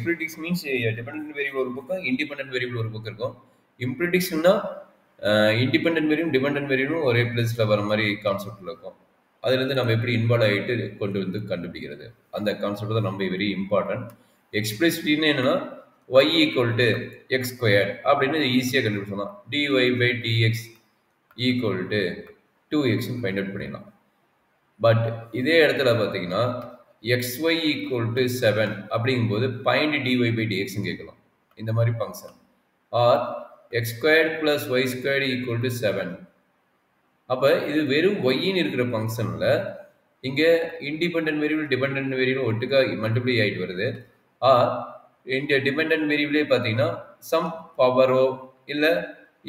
எக்ஸ்பிளிட்டிக்ஸ் means dependent variable ஒரு பக்கம், independent variable ஒரு பக்கம் இருக்கும். இம்ப்ளிட்டிக்ஸ்னா இண்டிபெண்டன்ட் வேரியபிள் டிபெண்டன்ட் வேரியபிளும் ஒரே பிளேஸில் வர மாதிரி கான்செப்டில் இருக்கும். அதுலேருந்து நம்ம எப்படி இன்வால்வ் ஆகிட்டு கொண்டு வந்து கண்டுபிடிக்கிறது, அந்த கான்செப்ட் தான் ரொம்ப வெரி இம்பார்ட்டன்ட். எக்ஸ்பிளிசிட்டின்னு என்னன்னா y equal to x square அப்படின்னு ஈஸியாக கண்டுபிடிச்சலாம். dy by dx equal to 2x find out பண்ணிடலாம். பட் இதே இடத்துல பார்த்தீங்கன்னா xy ஈக்குவல் டு 7 அப்படிங்கும்போது பாயிண்ட் dy பை dxன்னு கேட்கலாம். இந்த மாதிரி function or x square plus y square equal to 7. அப்போ இது வெறும் ஒய்ன்னு இருக்கிற ஃபங்க்ஷனில் இங்கே இண்டிபெண்டன்ட் வேரியபிள் டிபெண்டன்ட் வேரியபிள் ஒட்டுக்கா மல்டிப்ளை ஆகிட்டு வருது. ஆர் இந்த டிபெண்டன்ட் வேரியபிளே பார்த்தீங்கன்னா சம் பவரோ இல்லை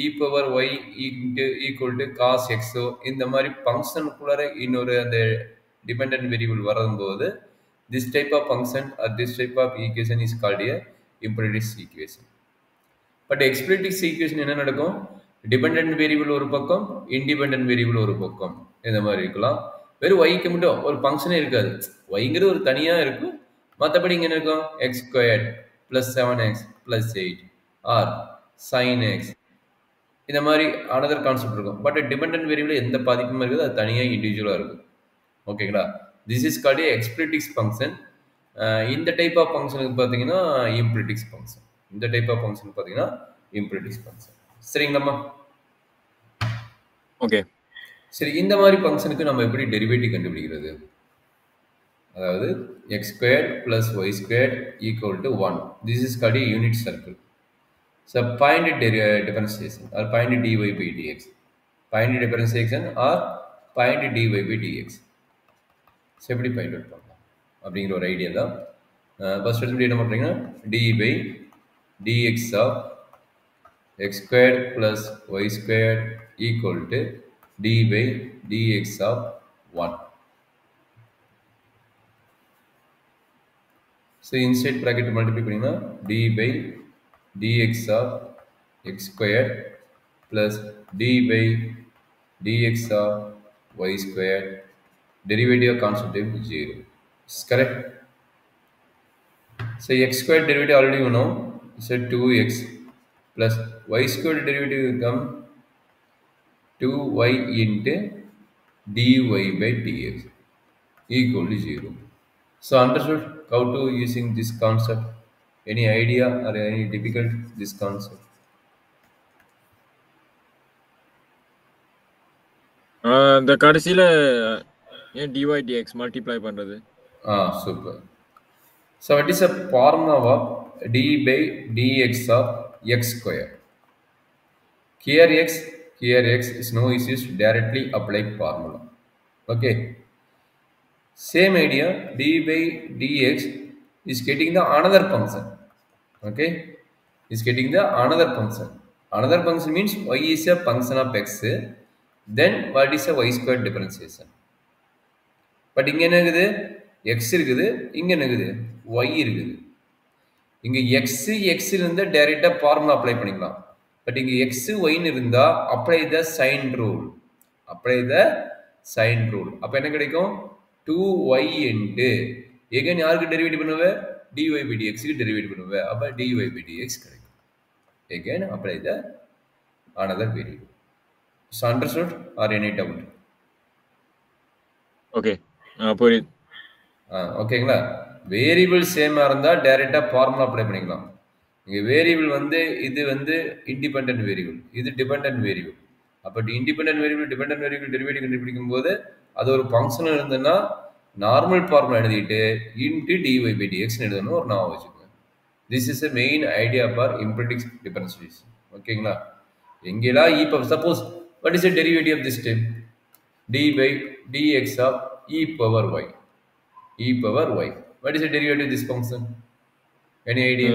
e power y equal to cos எக்ஸோ இந்த மாதிரி ஃபங்க்ஷனுக்குள்ளார இன்னொரு அந்த டிபெண்டன்ட் வேரியபிள் வரும்போது this type of function or this type of equation is called a implicit equation. But explicit equation என்ன நடக்கும்? டிபெண்டன்ட் வேரியபிள் ஒரு பக்கம், இண்டிபெண்டன்ட் வேரியபிள் ஒரு பக்கம், இந்த மாதிரி இருக்கலாம். வெறும் ஒய்க்கு மட்டும் ஒரு ஃபங்க்ஷனே இருக்காது, ஒய்ங்கிறது ஒரு தனியாக இருக்கும். மற்றபடி இங்கே என்ன இருக்கும்? X square plus 7x plus 8 or sine x, இந்த மாதிரி அனதர் கான்செப்ட் இருக்கும். பட் டிபெண்டன்ட் வேரியபிள் எந்த பாதிப்புமே இருக்குது, அது தனியாக இண்டிவிஜுவலாக இருக்கும். ஓகேங்களா? This is called explicit function. இந்த டைப் ஆஃப் ஃபங்க்ஷனுக்கு பார்த்தீங்கன்னா இம்ப்ளிசிட் ஃபங்க்ஷன். இந்த டைப் ஆஃப் ஃபங்க்ஷன் பார்த்தீங்கன்னா இம்ப்ளிசிட் ஃபங்க்ஷன். சரிங்களாம்மா? ஓகே. சரி, இந்த மாதிரி ஃபங்க்ஷனுக்கு நம்ம எப்படி டெரிவேட்டிவ் கண்டுபிடிக்கிறது? அதாவது x square plus y square equal to 1. This is called unit circle. So point differentiation or point dy by dx, point differentiation or point dy by dx. So எப்படி பாயிண்ட் அவுட் பண்ணலாம் அப்படிங்கிற ஒரு idea தான். First எடுத்து என்ன பண்ணுறீங்கன்னா dy by dx of x squared plus y squared equal to d by dx of 1. So inside bracket multiply பண்ணீங்கன்னா d by dx of x squared plus d by dx of y squared, derivative concept is 0. Is correct? So x squared derivative already you know, so 2x plus y squared derivative will come 2y into dy by dx equal to 0. So understood how to using this concept? Any idea or any difficult this concept? இந்த கடைசியில் ஏன் dy dx multiply பண்ணுறது? Super. So it is a formula of d by dx of x square. Here x is no issues, directly apply formula. Okay. Same idea, d by dx is getting the another function. Okay. Is getting the another function. Another function means y is a function of x. Then what is a y square differentiation? But இங்க என்ன இருக்குது? x இருக்குது, இங்க என்ன இருக்குது? y இருக்குது. இங்க x இருந்தா டைரக்டா ஃபார்முலா அப்ளை பண்ணிக்கலாம். பட் இங்க x y இருந்தா apply the sign rule. Apply the sign rule. அப்ப என்ன கிடைக்கும்? 2y into again யாருக்கு டெரிவேட்டிவ் பண்ணுவ? dy by dx க்கு டெரிவேட்டிவ் பண்ணுவ. அப்ப dy by dx கிடைக்கும். Again apply the another variable. So understood or any doubt? Okay, புரியுது. ஓகேங்களா? வேரியபிள் சேமாக இருந்தால் டைரெக்டாக ஃபார்முலா அப்ளை பண்ணிக்கலாம். இங்கே வேரியபிள் வந்து இது வந்து இண்டிபெண்டன்ட் வேரியபிள், இது டிபெண்டன்ட் வேரியபிள். அப்போ independent variable dependent variable derivative கண்டுபிடிக்கும் போது அது ஒரு ஃபங்க்ஷன் இருந்ததுன்னா நார்மல் ஃபார்முலா எழுதிட்டு இன்ட்டு dy by dx எழுதணும், ஒரு நாம வச்சுக்கோங்க. This is a main idea for implicit differentiation. ஓகேங்களா? எங்கெல்லாம் e power, suppose what is the derivative of this term? d by dx of e power y. E power y. What is the derivative of this function? Any idea?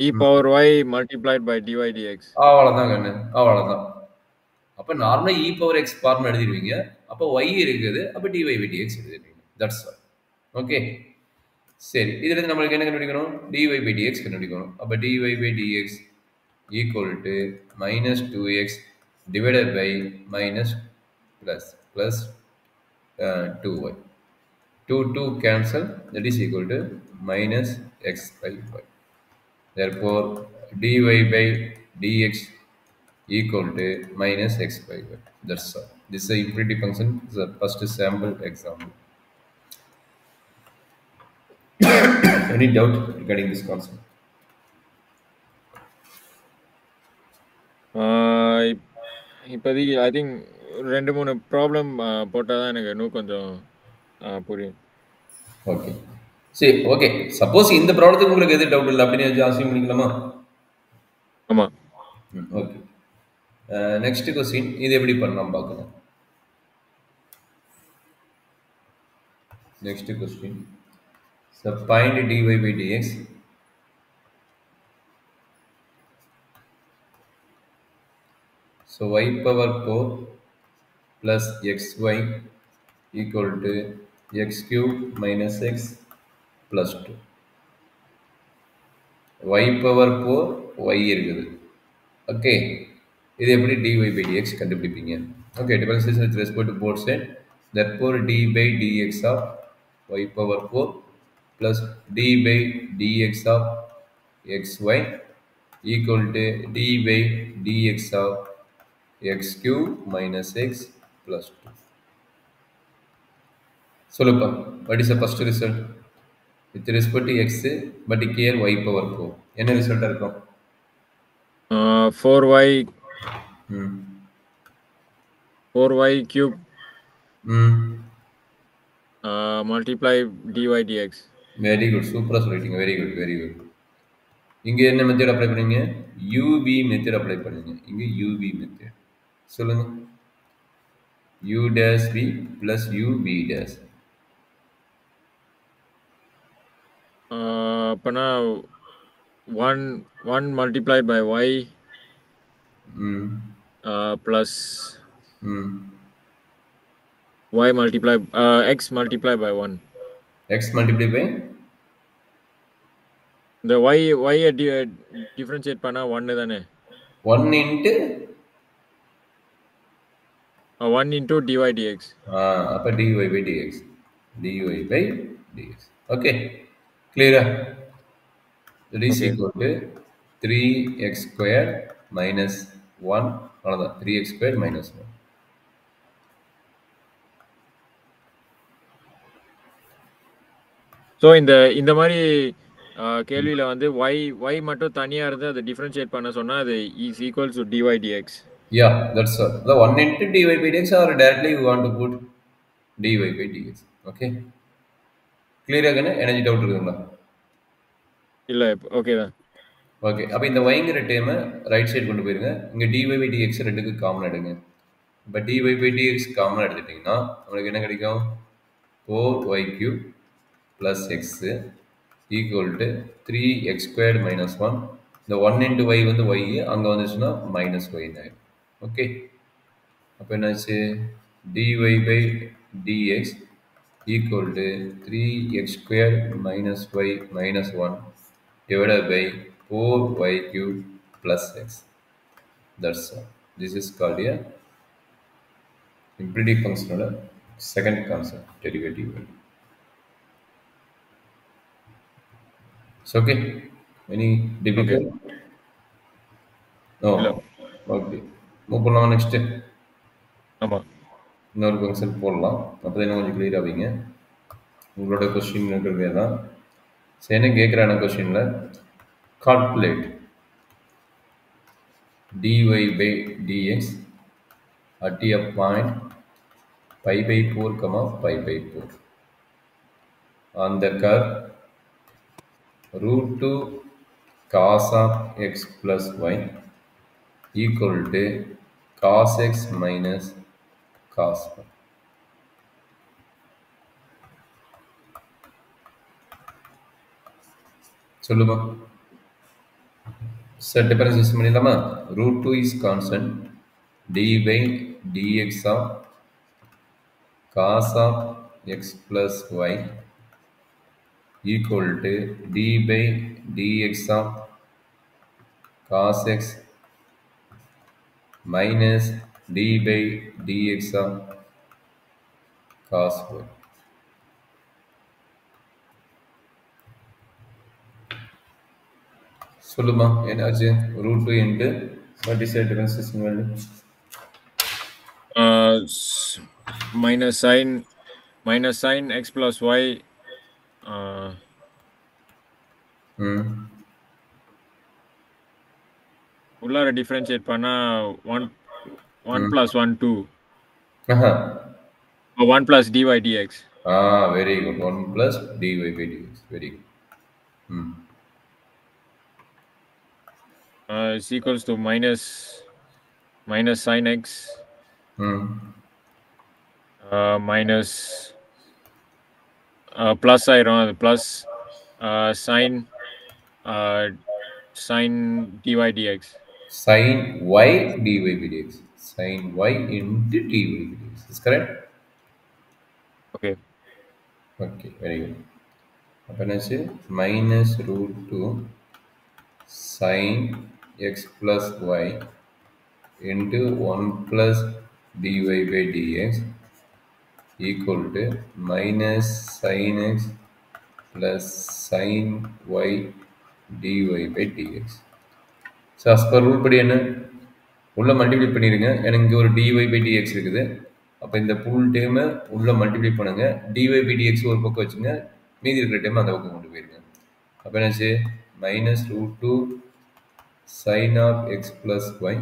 e power y multiplied by dy dx. அவ்வளோதான் கண்ணு, அவ்வளோதான். அப்போ நார்மலாக e power x form எழுதிடுவீங்க. அப்போ y இருக்குது, அப்போ dy by dx எழுதிடுவீங்க. That's all. ஓகே, சரி. இதுல நம்மளுக்கு என்ன கண்டுபிடிக்கணும்? dy by dx கண்டுபிடிக்கணும். அப்போ dy by dx equal to minus 2x divided by minus plus 2y. 2 cancel, that is equal to minus x by y. Therefore, dy by dx equal to minus x by y. That's all. This is a infinity function. This is the first sample example. Any doubt regarding this concept? இப்போதைக்கு I think 2-3 problem போட்டால் தான் எனக்கு இன்னும் கொஞ்சம் புரியும். Okay சரி okay. Suppose இந்த ப்ராப்ளத்துக்கு உங்களுக்கு எது டவுட் இல்லை அப்படின்னு அசியூம் பண்ணிக்கலாமா? ஆமாம். ஓகே. நெக்ஸ்ட் கொஸ்டின் இது எப்படி பண்ணலாம் பார்க்கலாம். Next question find dy by dx. So y power 4 plus xy equal to x cube minus x plus 2. Y power 4 y இருக்குது. ஓகே இது எப்படி dy by dx கண்டுபிடிப்பீங்க? Okay differentiation with respect to both sides. Therefore d by dx of y power 4 plus d by dx of xy equal to d by dx of x cube minus x plus 2. சொல்லுப்பா, what is the first result? With respect to x, but here y power 4. என்ன result இருக்கும்? 4y cube multiply dy dx. Very good, சூப்பராக சொல்லிட்டீங்க. Very good very good. இங்கே என்ன method apply பண்ணுவீங்க? UP method apply பண்ணுவீங்க. இங்கே யூபி மெத்தட் சொல்லுங்க. u dash b plus ub dash. அப்போனா 1 multiplied by y plus y multiply x multiplied by 1. x multiply by இந்த y டிஃபரன்ஷியேட் பண்ணா 1 தானே? 1 into 1 into dy dx. அப்போ dy by dx. dy by dx. Okay கிளியரா? That is equal to 3x square minus 1. அவ்வளோதான், 3x square minus 1. So இந்த மாதிரி கேள்வியில் வந்து y மட்டும் தனியாக இருந்து அதை டிஃப்ரென்ஷியேட் பண்ண சொன்னால் அது is equals to dy dx. Yeah, that's all. The 1 into dy by dx or directly you want to put dy by dx. Okay. Clear ஆகணும்? எனர்ஜி டவுட் இருக்குங்களா? இல்லை, ஓகே தான். ஓகே, அப்போ இந்த yங்கிற டேமை ரைட் சைடு கொண்டு போயிருங்க. இங்கே dy by dx ரெண்டுக்கு காமன் எடுங்க. இப்போ dy by dx காமன் எடுத்துட்டிங்கன்னா உங்களுக்கு என்ன கிடைக்கும்? 4y cube plus x equal to 3x squared minus 1. இந்த 1 into y வந்து y, அங்கே வந்துச்சுன்னா மைனஸ் y ஆகிடும். ஓகே, அப்போ என்னாச்சு? dy by dx equal to 3x squared minus y minus 1 divided by 4y cube plus x. That's all. This is called a imperative function second concept, derivative value. It's okay? Any difficult? Okay. No. Okay. Move on next. ஆமாம், இன்னொரு function போடலாம். அப்போ தான் கொஞ்சம் clear ஆவீங்க. உங்களோட question இருக்கிறதே தான். சரி, என்ன கேட்குறான கொஸ்டினில் calculate dy by dx at a point pi by 4, pi by 4 on the curve root 2 cos of x plus y equal to cos x minus cos y. சொல்லுமா? சார் டிஃபரன்ஷியேஷன் பண்ணிடலாமா? root 2 is constant, d by dx of cos of x plus y equal to d by dx of cos x minus d by dx of cos y. சொல்லுமா என்னாச்சு? Root two into what is differentiation value? minus sin x plus y ம் உள்ளார differentiate பண்ணா 1 ம் plus 1 2 ஆஹா 1 plus dy dx very good. 1 plus dy by dx. Very good. Hmm is equals to minus sin x ம் minus plus ஆயிரும் அது plus sin sin dy dx. sin y dy by dx. Sin y into dy by dx. Is correct? Okay. Okay very good. அப்போ என்னாச்சு? Minus root two sin x plus y into 1 plus dy by dx equal to minus sin x plus sin y dy by dx. So as per rule படி என்ன? உள்ள multiply பண்ணிடுங்க. எனக்கு இங்கே ஒரு dy by dx இருக்குது. அப்போ இந்த ஃபுல் டேமை உள்ள மல்டிப்ளை பண்ணுங்க. dy by dx ஒரு பக்கம் வச்சுங்க, மீதி இருக்கிற டைம் அந்த பக்கம் கொண்டு போயிருங்க. அப்போ என்னாச்சு? Minus root two sine of x plus y,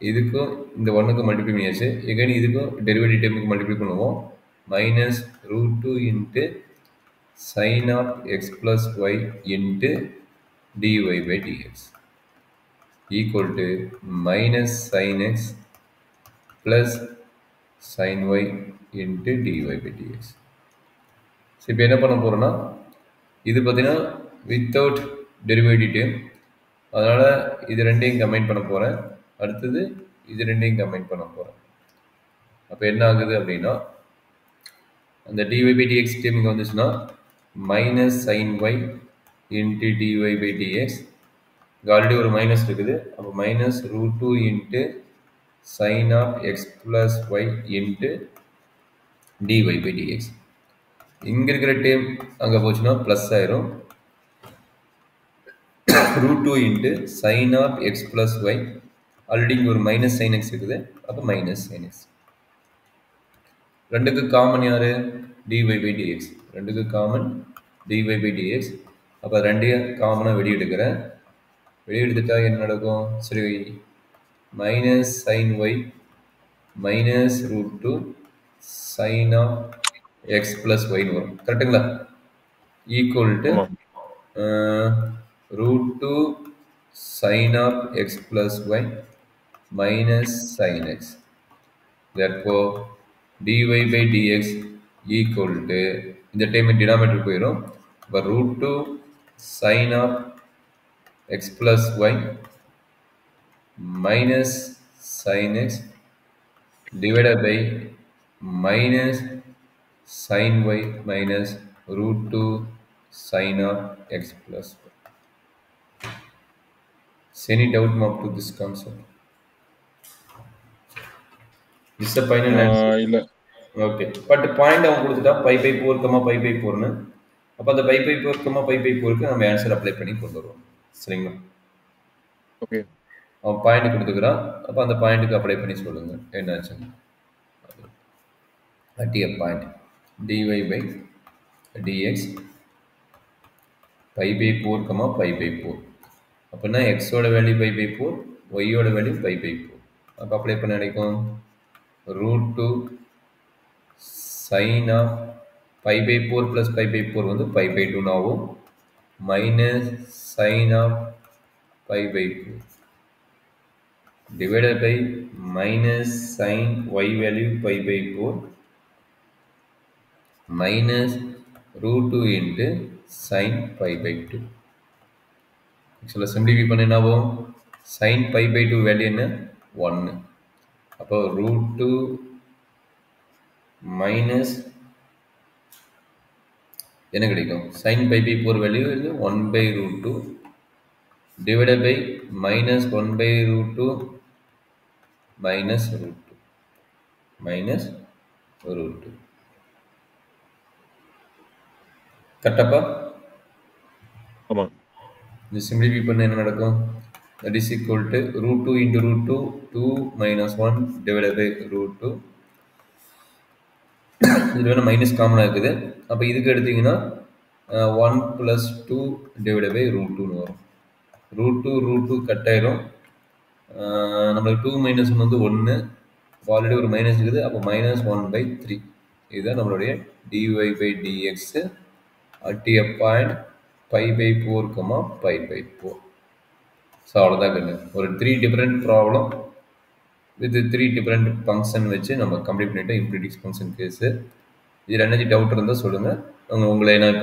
இதுக்கும் இந்த ஒன்றுக்கும் மல்டிப்ளை பண்ணியாச்சு. எகைன் இதுக்கும் டெரிவேட்டிவ் டைமுக்கு மல்டிப்ளை பண்ணுவோம். Minus root two into sine of x plus y into dy by dx equal to minus sine x plus sine y into dy by dx. So இப்போ என்ன பண்ண போகிறோன்னா, இது பார்த்தீங்கன்னா வித்தவுட் டெரிவேட்டிவ் டைம், அதனால் இது ரெண்டையும் கம்பைன் பண்ண போகிறேன். அடுத்தது இது ரெண்டையும் கம்பைன் பண்ண போகிறேன். அப்போ என்ன ஆகுது அப்படின்னா, அந்த டிஒய் பை டிஎக்ஸ் டைம் இங்கே வந்துச்சுன்னா minus sine y into dy by dx, இங்கே ஆல்ரெடி ஒரு மைனஸ் இருக்குது. அப்போ minus root two into sine of x plus y into dy by dx. இங்கே இருக்கிற டைம் அங்கே போச்சுன்னா ப்ளஸ் ஆயிரும். Root two into sine of x plus y, already இங்கே ஒரு மைனஸ் சைன் எக்ஸ் இருக்குது. அப்போ மைனஸ் சைன் எக்ஸ். ரெண்டுக்கு காமன் யார்? Dy by dx. ரெண்டுக்கு காமன் டிஒய் பை டிஎக்ஸ். அப்போ ரெண்டையும் காமனாக வெளியெடுக்கிறேன். வெளியெடுத்துட்டா என்ன நடக்கும்? சரி, minus sine y minus root two sine of x plus ஒய்னு வரும். கரெக்டுங்களா? Equal to root 2 sin of x plus y minus sin x. Therefore, dy by dx equal to, இந்த டைம் டினாமினேட்டர் போயிடும். இப்போ root 2 sin of x plus y minus sin x divided by minus sin y minus root 2 sin of x plus y. Any doubt up to this concept? This is the final answer. இல்ல. Okay. But point அவன் கொடுத்துட்டா by by 4, pi by 4னு. அப்போ அந்த by by 4, pi by 4க்கு நம்ம answer apply பண்ணி கொண்டு வருவோம். சரிங்களா? ஓகே. அவன் பாயிண்ட் கொடுத்துக்கிறான். அப்போ அந்த பாயிண்ட்டுக்கு அப்ளை பண்ணி சொல்லுங்க என்னாச்சுன்னு. at a point dy by dx pi by 4, pi by 4. அப்படின்னா எக்ஸோட வேல்யூ பை பை 4, ஒய்யோட வேல்யூ பை பை 4. அப்போ அப்ளை பண்ண கிடைக்கும் root two sine of pi by 4 plus pi by 4 வந்து பை பை 2 ஆகும். Minus sine of pi by 2 divided by minus sin y value pi by 4 minus root 2 into sin pi by 2. Actually simplify பண்ண என்ன ஆகும்? sin pi by 2 value என்ன? 1. அப்போ root 2 minus என்ன கிடைக்கும்? sin pi by 4 value இது 1 by root 2 divided by minus 1 by root 2 minus root 2 minus root 2. கரெக்டாப்பா? ஆமா. இது சிம்பிளிஃபை பண்ண என்ன நடக்கும்? That is equal to root two into root two, two minus one divided by root two. இது வேணும் minus காமனாக இருக்குது. அப்போ இதுக்கு எடுத்தீங்கன்னா one plus two divided by root டூன்னு வரும். ரூட் டூ கட் ஆயிரும். நம்மளுக்கு டூ மைனஸ் ஒன் வந்து ஒன்று, ஆல்ரெடி ஒரு மைனஸ் இருக்குது. அப்போ மைனஸ் ஒன் பை த்ரீ. இதுதான் நம்மளுடைய dy by dx at a point pi by four comma pi by four. So அவ்வளோதான் கண்ணு. ஒரு 3 different problem with 3 different function வச்சு நம்ம கம்ப்ளீட் பண்ணிட்டோம் இம்ப்ளிடிக்ஸ் ஃபங்க்ஷன் கேஸு. இதில் என்ன டவுட் இருந்தால் சொல்லுங்கள். உங்களை நான்